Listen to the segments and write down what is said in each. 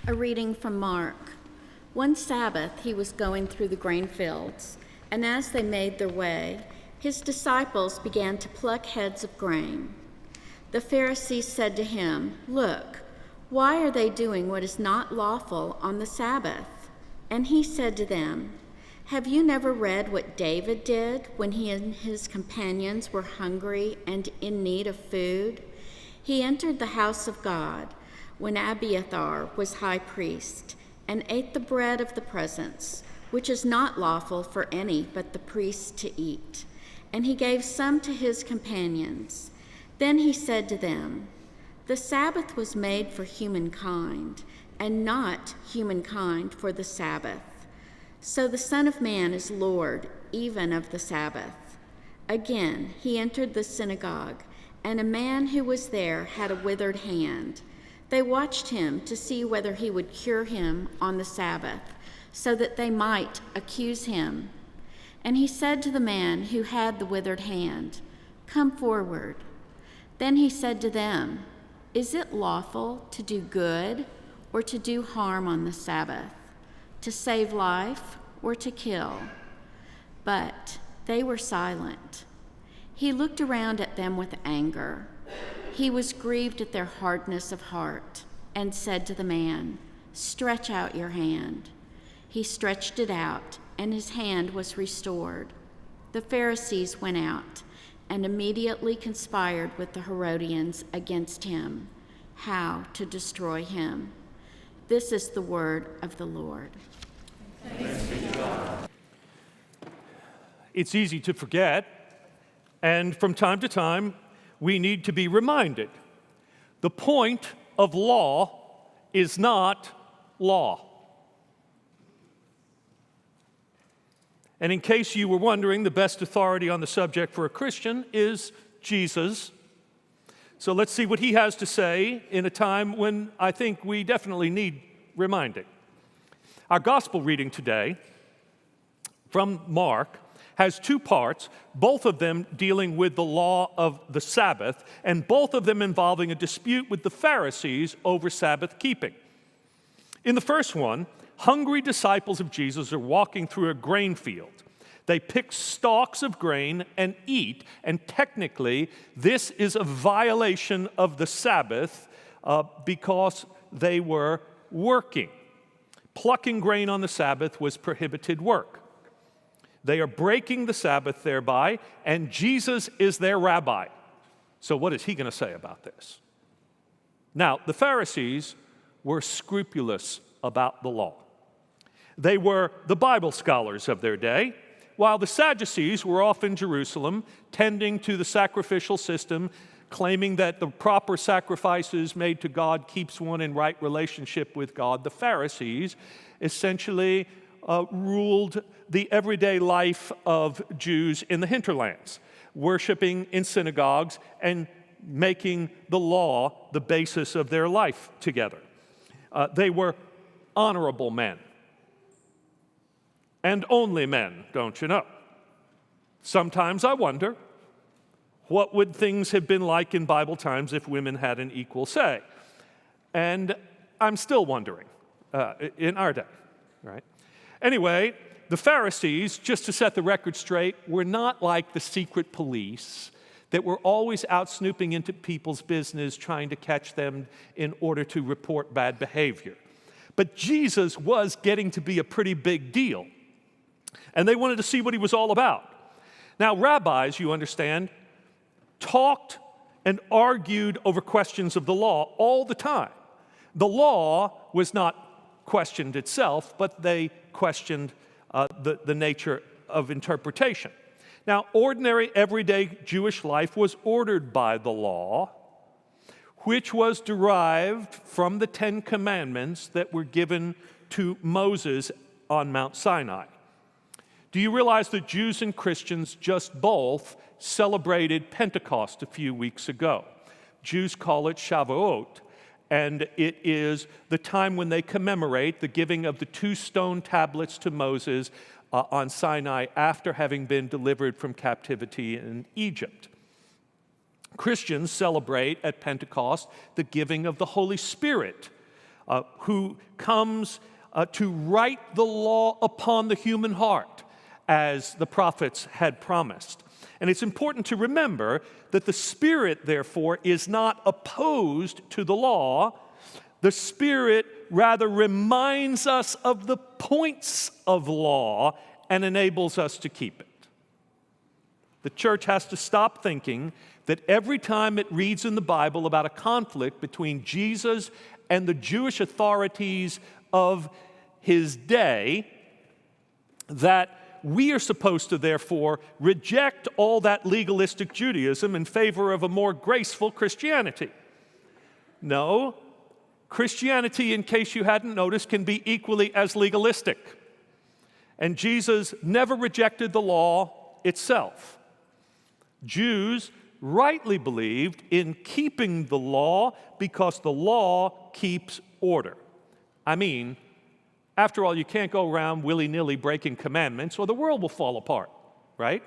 A reading from Mark. One Sabbath he was going through the grain fields, and as they made their way, his disciples began to pluck heads of grain. The Pharisees said to him, "Look, why are they doing what is not lawful on the Sabbath?" And he said to them, "Have you never read what David did when he and his companions were hungry and in need of food? He entered the house of God when Abiathar was high priest, and ate the bread of the presence, which is not lawful for any but the priests to eat. And he gave some to his companions. Then he said to them, 'The Sabbath was made for humankind, and not humankind for the Sabbath. So the Son of Man is Lord even of the Sabbath.' Again he entered the synagogue, and a man who was there had a withered hand. They watched him to see whether he would cure him on the Sabbath, so that they might accuse him. And he said to the man who had the withered hand, 'Come forward.' Then he said to them, 'Is it lawful to do good or to do harm on the Sabbath, to save life or to kill?' But they were silent. He looked around at them with anger. He was grieved at their hardness of heart and said to the man, 'Stretch out your hand.' He stretched it out, and his hand was restored. The Pharisees went out and immediately conspired with the Herodians against him, how to destroy him. This is the word of the Lord." Thanks be to God. It's easy to forget, and from time to time, we need to be reminded. The point of law is not law. And in case you were wondering, the best authority on the subject for a Christian is Jesus. So let's see what he has to say in a time when I think we definitely need reminding. Our gospel reading today from Mark has two parts, both of them dealing with the law of the Sabbath, and both of them involving a dispute with the Pharisees over Sabbath keeping. In the first one, hungry disciples of Jesus are walking through a grain field. They pick stalks of grain and eat, and technically, this is a violation of the Sabbath because they were working. Plucking grain on the Sabbath was prohibited work. They are breaking the Sabbath thereby, and Jesus is their rabbi. So what is he going to say about this? Now, the Pharisees were scrupulous about the law. They were the Bible scholars of their day, while the Sadducees were off in Jerusalem, tending to the sacrificial system, claiming that the proper sacrifices made to God keeps one in right relationship with God. The Pharisees essentially ruled the everyday life of Jews in the hinterlands, worshiping in synagogues and making the law the basis of their life together. They were honorable men, and only men, don't you know? Sometimes I wonder, what would things have been like in Bible times if women had an equal say? And I'm still wondering in our day, right? Anyway, the Pharisees, just to set the record straight, were not like the secret police that were always out snooping into people's business, trying to catch them in order to report bad behavior. But Jesus was getting to be a pretty big deal, and they wanted to see what he was all about. Now, rabbis, you understand, talked and argued over questions of the law all the time. The law was not questioned itself, but they questioned the nature of interpretation. Now, ordinary, everyday Jewish life was ordered by the law, which was derived from the 10 Commandments that were given to Moses on Mount Sinai. Do you realize that Jews and Christians just both celebrated Pentecost a few weeks ago? Jews call it Shavuot, and it is the time when they commemorate the giving of the 2 stone tablets to Moses on Sinai after having been delivered from captivity in Egypt. Christians celebrate at Pentecost the giving of the Holy Spirit, who comes to write the law upon the human heart, as the prophets had promised. And it's important to remember that the Spirit, therefore, is not opposed to the law. The Spirit rather reminds us of the points of law and enables us to keep it. The church has to stop thinking that every time it reads in the Bible about a conflict between Jesus and the Jewish authorities of his day, that we are supposed to, therefore, reject all that legalistic Judaism in favor of a more graceful Christianity. No, Christianity, in case you hadn't noticed, can be equally as legalistic. And Jesus never rejected the law itself. Jews rightly believed in keeping the law because the law keeps order. I mean, after all, you can't go around willy-nilly breaking commandments or the world will fall apart, right?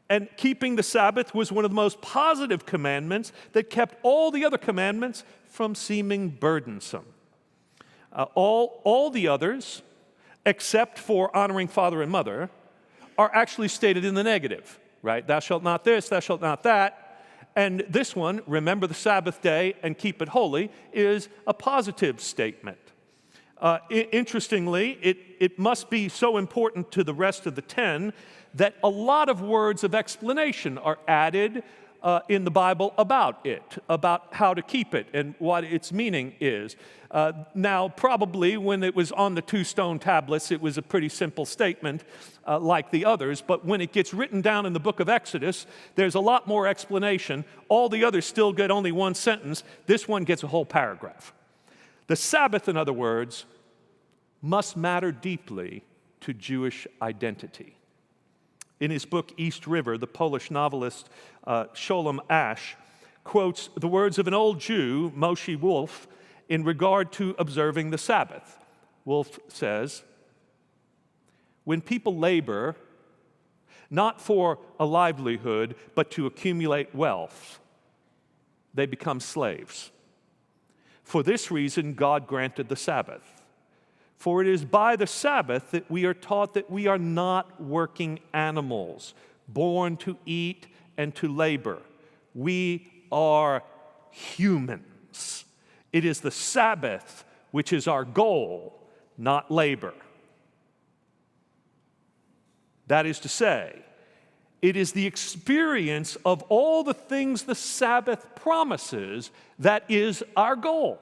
And keeping the Sabbath was one of the most positive commandments that kept all the other commandments from seeming burdensome. All the others, except for honoring father and mother, are actually stated in the negative, right? Thou shalt not this, thou shalt not that. And this one, remember the Sabbath day and keep it holy, is a positive statement. Interestingly, it must be so important to the rest of the 10 that a lot of words of explanation are added in the Bible about it, about how to keep it and what its meaning is. Now, probably when it was on the 2 stone tablets, it was a pretty simple statement like the others, but when it gets written down in the book of Exodus, there's a lot more explanation. All the others still get only one sentence. This one gets a whole paragraph. The Sabbath, in other words, must matter deeply to Jewish identity. In his book, East River, the Polish novelist Sholem Asch quotes the words of an old Jew, Moshe Wolf, in regard to observing the Sabbath. Wolf says, "When people labor, not for a livelihood, but to accumulate wealth, they become slaves. For this reason, God granted the Sabbath. For it is by the Sabbath that we are taught that we are not working animals, born to eat and to labor. We are humans. It is the Sabbath which is our goal, not labor." That is to say, it is the experience of all the things the Sabbath promises that is our goal.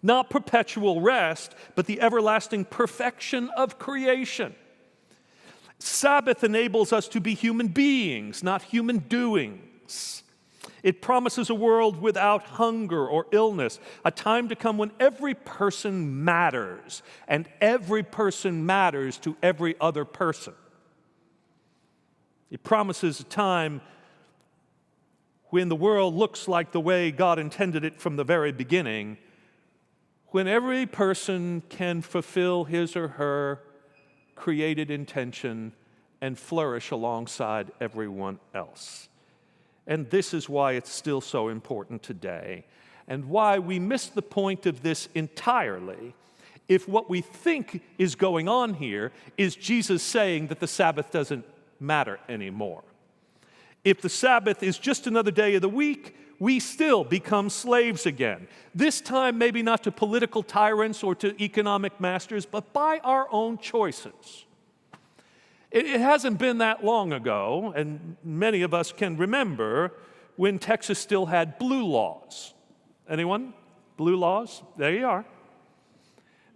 Not perpetual rest, but the everlasting perfection of creation. Sabbath enables us to be human beings, not human doings. It promises a world without hunger or illness, a time to come when every person matters, and every person matters to every other person. It promises a time when the world looks like the way God intended it from the very beginning, when every person can fulfill his or her created intention and flourish alongside everyone else. And this is why it's still so important today, and why we miss the point of this entirely if what we think is going on here is Jesus saying that the Sabbath doesn't matter anymore. If the Sabbath is just another day of the week, we still become slaves again. This time, maybe not to political tyrants or to economic masters, but by our own choices. It hasn't been that long ago, and many of us can remember, when Texas still had blue laws. Anyone? Blue laws? There you are.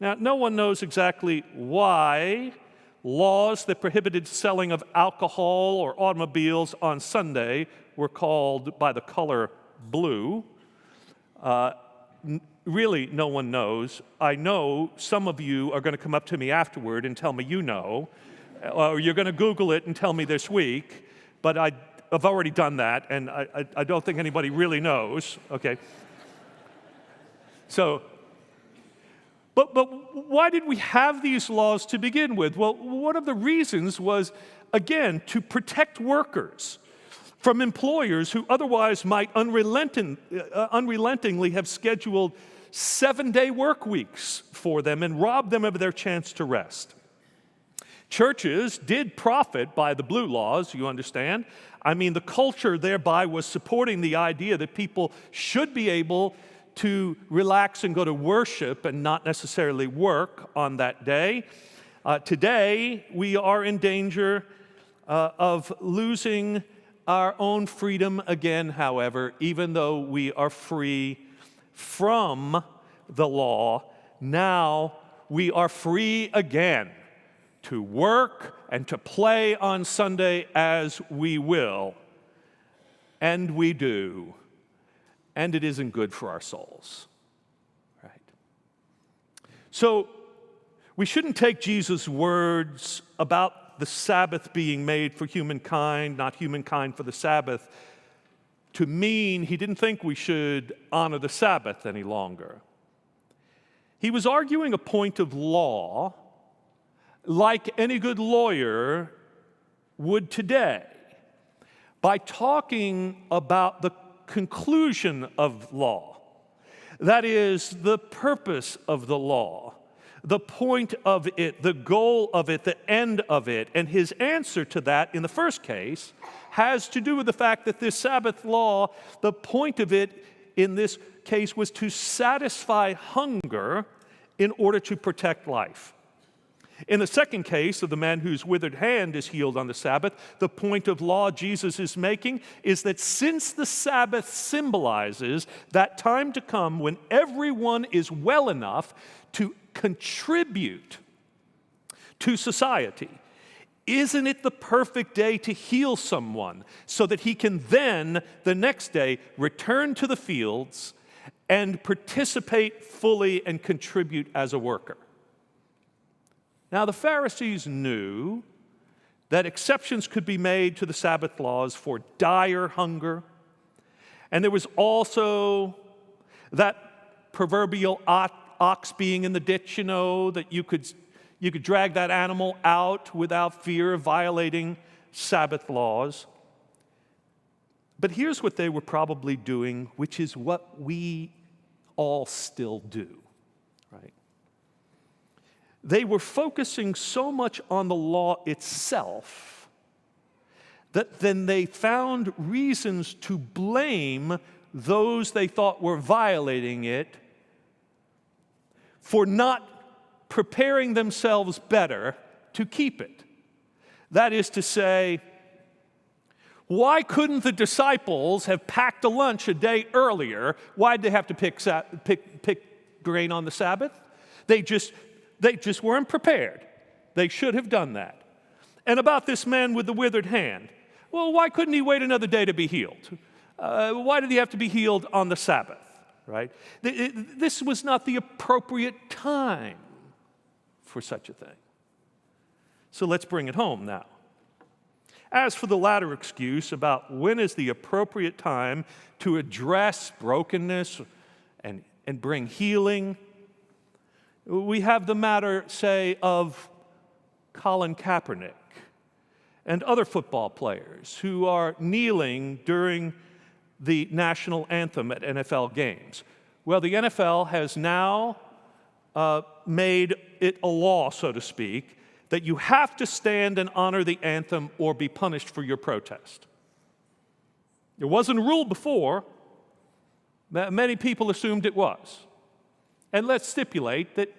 Now, no one knows exactly why laws that prohibited selling of alcohol or automobiles on Sunday were called by the color blue. Really, no one knows. I know some of you are going to come up to me afterward and tell me you know, or you're going to Google it and tell me this week, but I've already done that, and I don't think anybody really knows, okay? So, but why did we have these laws to begin with? Well, one of the reasons was, again, to protect workers from employers who otherwise might unrelentingly have scheduled 7-day work weeks for them and robbed them of their chance to rest. Churches did profit by the blue laws, you understand. I mean, the culture thereby was supporting the idea that people should be able to relax and go to worship and not necessarily work on that day. Today, we are in danger of losing our own freedom again, however, even though we are free from the law. Now we are free again to work and to play on Sunday as we will. And we do. And it isn't good for our souls. Right? So we shouldn't take Jesus' words about the Sabbath being made for humankind, not humankind for the Sabbath, to mean he didn't think we should honor the Sabbath any longer. He was arguing a point of law like any good lawyer would today, by talking about the conclusion of law. That is, the purpose of the law, the point of it, the goal of it, the end of it. And his answer to that in the first case has to do with the fact that this Sabbath law, the point of it in this case was to satisfy hunger in order to protect life. In the second case of the man whose withered hand is healed on the Sabbath, the point of law Jesus is making is that since the Sabbath symbolizes that time to come when everyone is well enough to contribute to society, isn't it the perfect day to heal someone so that he can then, the next day, return to the fields and participate fully and contribute as a worker? Now, the Pharisees knew that exceptions could be made to the Sabbath laws for dire hunger. And there was also that proverbial ox being in the ditch, that you could drag that animal out without fear of violating Sabbath laws. But here's what they were probably doing, which is what we all still do, right? They were focusing so much on the law itself that then they found reasons to blame those they thought were violating it for not preparing themselves better to keep it. That is to say, why couldn't the disciples have packed a lunch a day earlier? Why did they have to pick grain on the Sabbath? They just weren't prepared. They should have done that. And about this man with the withered hand, well, why couldn't he wait another day to be healed? Why did he have to be healed on the Sabbath, right? This was not the appropriate time for such a thing. So let's bring it home now. As for the latter excuse about when is the appropriate time to address brokenness and bring healing, we have the matter, say, of Colin Kaepernick and other football players who are kneeling during the national anthem at NFL games. Well, the NFL has now made it a law, so to speak, that you have to stand and honor the anthem or be punished for your protest. It wasn't a rule before. Many people assumed it was. And let's stipulate that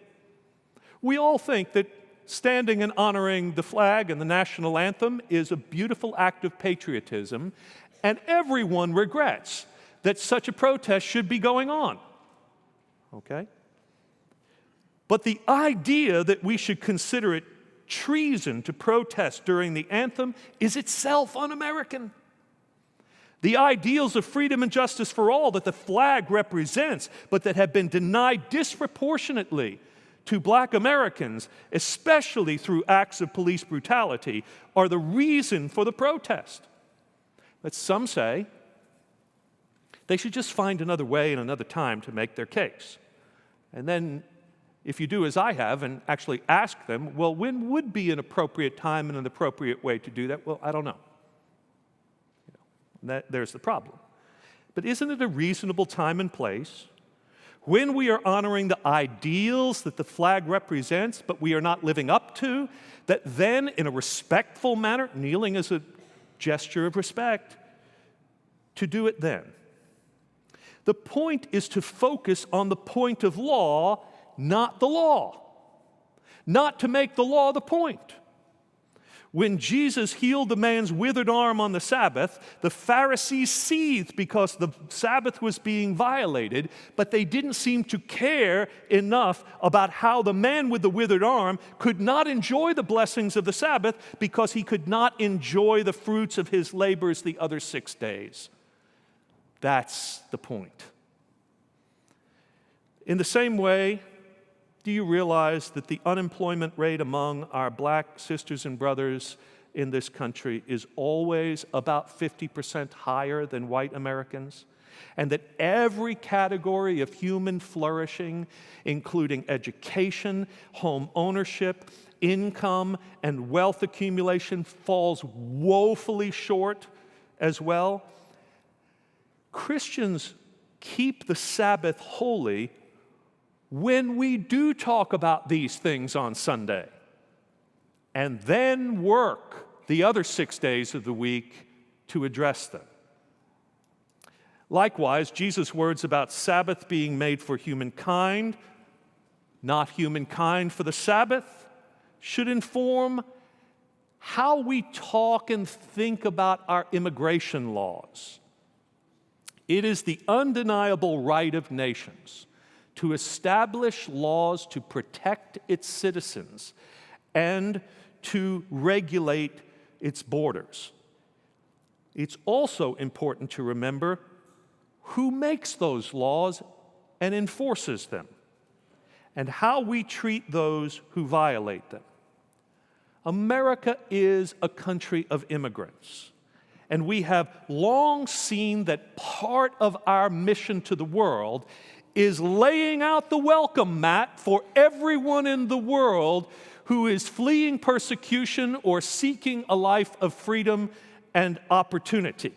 we all think that standing and honoring the flag and the national anthem is a beautiful act of patriotism, and everyone regrets that such a protest should be going on. Okay? But the idea that we should consider it treason to protest during the anthem is itself un-American. The ideals of freedom and justice for all that the flag represents, but that have been denied disproportionately to black Americans, especially through acts of police brutality, are the reason for the protest. But some say they should just find another way and another time to make their case. And then, if you do as I have and actually ask them, well, when would be an appropriate time and an appropriate way to do that? Well, I don't know. There's the problem. But isn't it a reasonable time and place when we are honoring the ideals that the flag represents, but we are not living up to, that then in a respectful manner, kneeling is a gesture of respect, to do it then. The point is to focus on the point of law, not the law. Not to make the law the point. When Jesus healed the man's withered arm on the Sabbath, the Pharisees seethed because the Sabbath was being violated, but they didn't seem to care enough about how the man with the withered arm could not enjoy the blessings of the Sabbath because he could not enjoy the fruits of his labors the other 6 days. That's the point. In the same way, do you realize that the unemployment rate among our black sisters and brothers in this country is always about 50% higher than white Americans? And that every category of human flourishing, including education, home ownership, income, and wealth accumulation, falls woefully short as well? Christians keep the Sabbath holy when we do talk about these things on Sunday, and then work the other 6 days of the week to address them. Likewise, Jesus' words about Sabbath being made for humankind, not humankind for the Sabbath, should inform how we talk and think about our immigration laws. It is the undeniable right of nations to establish laws to protect its citizens and to regulate its borders. It's also important to remember who makes those laws and enforces them, and how we treat those who violate them. America is a country of immigrants, and we have long seen that part of our mission to the world is laying out the welcome mat for everyone in the world who is fleeing persecution or seeking a life of freedom and opportunity.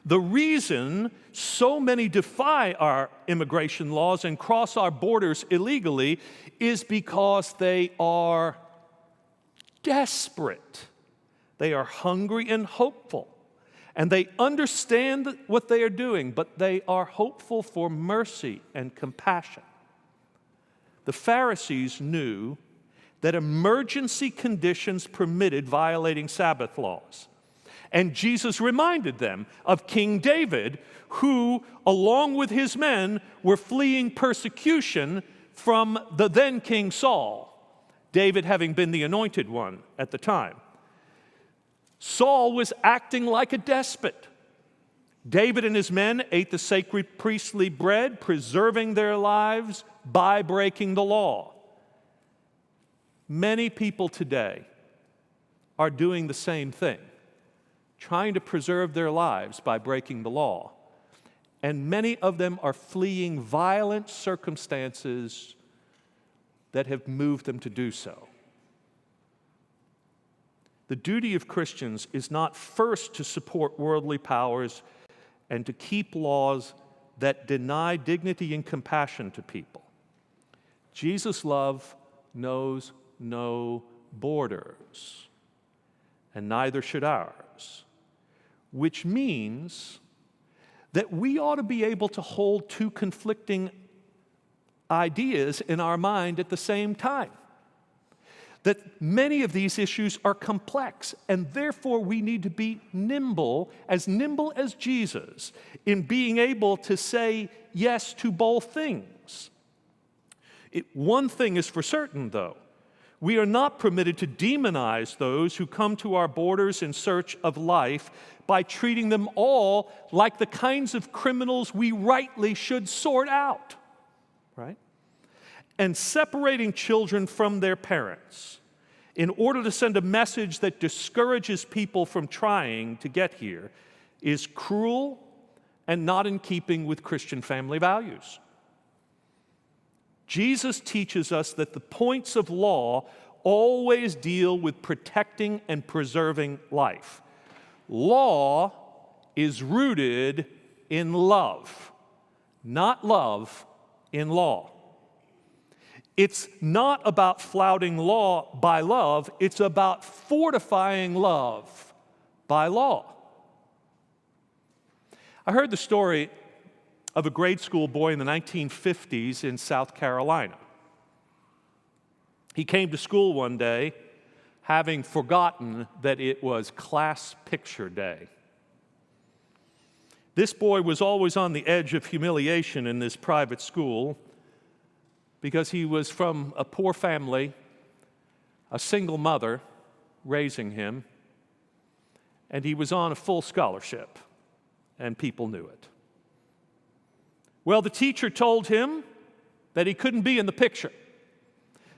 The reason so many defy our immigration laws and cross our borders illegally is because they are desperate. They are hungry and hopeful. And they understand what they are doing, but they are hopeful for mercy and compassion. The Pharisees knew that emergency conditions permitted violating Sabbath laws. And Jesus reminded them of King David, who, along with his men, were fleeing persecution from the then King Saul, David having been the anointed one at the time. Saul was acting like a despot. David and his men ate the sacred priestly bread, preserving their lives by breaking the law. Many people today are doing the same thing, trying to preserve their lives by breaking the law. And many of them are fleeing violent circumstances that have moved them to do so. The duty of Christians is not first to support worldly powers and to keep laws that deny dignity and compassion to people. Jesus' love knows no borders, and neither should ours, which means that we ought to be able to hold two conflicting ideas in our mind at the same time. That many of these issues are complex, and therefore we need to be nimble as Jesus, in being able to say yes to both things. One thing is for certain, though. We are not permitted to demonize those who come to our borders in search of life by treating them all like the kinds of criminals we rightly should sort out, right? And separating children from their parents in order to send a message that discourages people from trying to get here is cruel and not in keeping with Christian family values. Jesus teaches us that the points of law always deal with protecting and preserving life. Law is rooted in love, not love in law. It's not about flouting law by love, it's about fortifying love by law. I heard the story of a grade school boy in the 1950s in South Carolina. He came to school one day having forgotten that it was class picture day. This boy was always on the edge of humiliation in this private school because he was from a poor family, a single mother raising him, and he was on a full scholarship, and people knew it. Well, the teacher told him that he couldn't be in the picture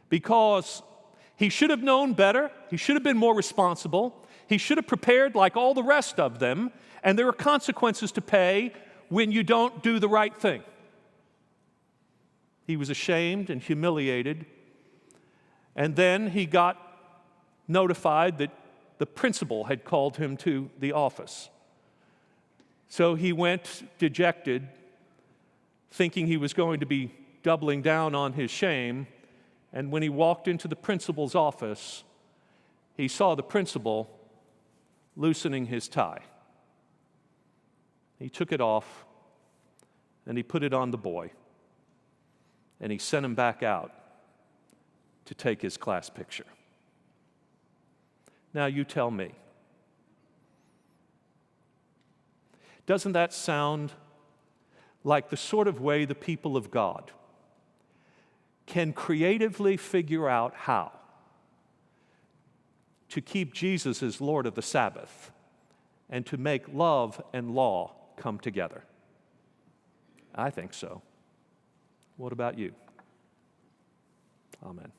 because he should have known better, he should have been more responsible, he should have prepared like all the rest of them, and there are consequences to pay when you don't do the right thing. He was ashamed and humiliated, and then he got notified that the principal had called him to the office. So he went dejected, thinking he was going to be doubling down on his shame, and when he walked into the principal's office, he saw the principal loosening his tie. He took it off, and he put it on the boy, and he sent him back out to take his class picture. Now you tell me, doesn't that sound like the sort of way the people of God can creatively figure out how to keep Jesus as Lord of the Sabbath and to make love and law come together? I think so. What about you? Amen.